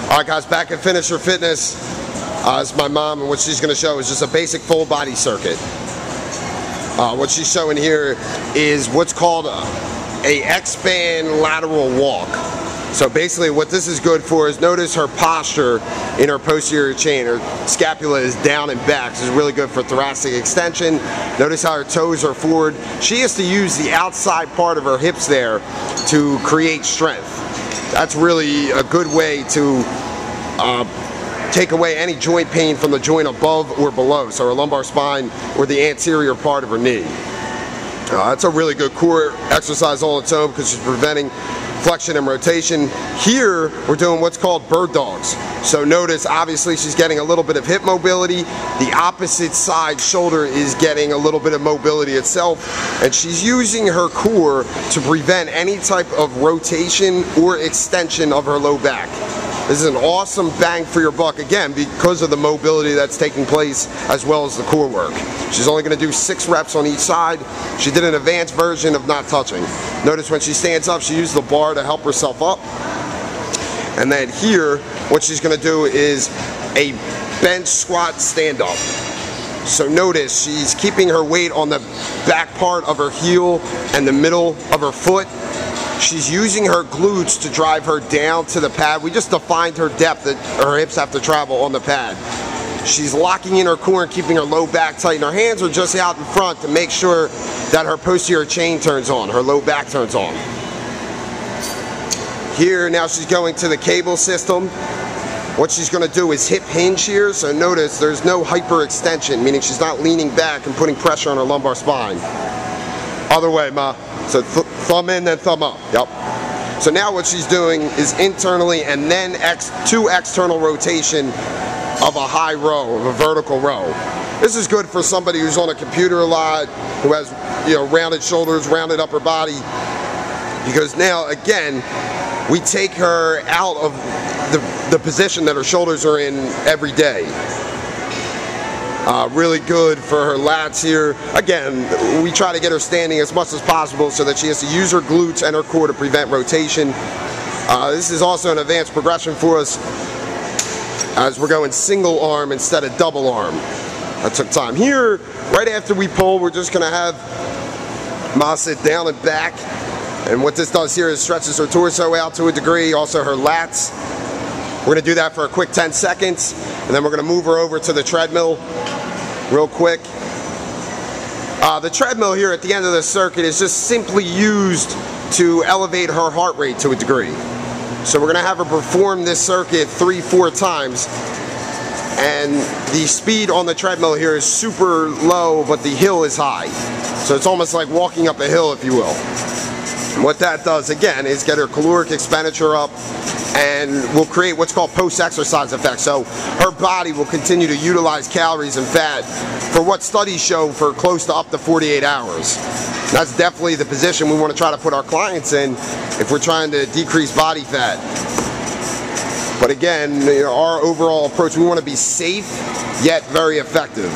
Alright guys, back at Finisher Fitness. It's my mom, and what she's going to show is just a basic full body circuit. What she's showing here is what's called a X-band lateral walk. So basically what this is good for is, notice her posture in her posterior chain. Her scapula is down and back. This is really good for thoracic extension. Notice how her toes are forward. She has to use the outside part of her hips there to create strength. That's really a good way to take away any joint pain from the joint above or below, so her lumbar spine or the anterior part of her knee. That's a really good core exercise all its own because she's preventing flexion and rotation. Here we're doing what's called bird dogs. So notice obviously she's getting a little bit of hip mobility. The opposite side shoulder is getting a little bit of mobility itself, and she's using her core to prevent any type of rotation or extension of her low back. This is an awesome bang for your buck, again, because of the mobility that's taking place as well as the core work. She's only going to do 6 reps on each side. She did an advanced version of not touching. Notice when she stands up, she used the bar to help herself up. And then here, what she's going to do is a bench squat stand up. So notice she's keeping her weight on the back part of her heel and the middle of her foot. She's using her glutes to drive her down to the pad. We just defined her depth that her hips have to travel on the pad. She's locking in her core and keeping her low back tight, and her hands are just out in front to make sure that her posterior chain turns on, her low back turns on. Here, now she's going to the cable system. What she's going to do is hip hinge here, so notice there's no hyperextension, meaning she's not leaning back and putting pressure on her lumbar spine. Other way, ma. So thumb in, then thumb up. Yep. So now what she's doing is internally and then 2 external rotation of a high row, of a vertical row. This is good for somebody who's on a computer a lot, who has, you know, rounded shoulders, rounded upper body, because now again we take her out of the position that her shoulders are in every day. Really good for her lats here. Again, we try to get her standing as much as possible so that she has to use her glutes and her core to prevent rotation. This is also an advanced progression for us as we're going single arm instead of double arm. That took time. Here, right after we pull, we're just going to have Ma sit down and back. And what this does here is stretches her torso out to a degree, also her lats. We're going to do that for a quick 10 seconds, and then we're going to move her over to the treadmill real quick. The treadmill here at the end of the circuit is just simply used to elevate her heart rate to a degree. So we're going to have her perform this circuit 3-4 times, and the speed on the treadmill here is super low, but the hill is high. So it's almost like walking up a hill, if you will. And what that does, again, is get her caloric expenditure up, and will create what's called post-exercise effect. So her body will continue to utilize calories and fat for what studies show for close to up to 48 hours. That's definitely the position we want to try to put our clients in if we're trying to decrease body fat. But again, our overall approach, we want to be safe yet very effective.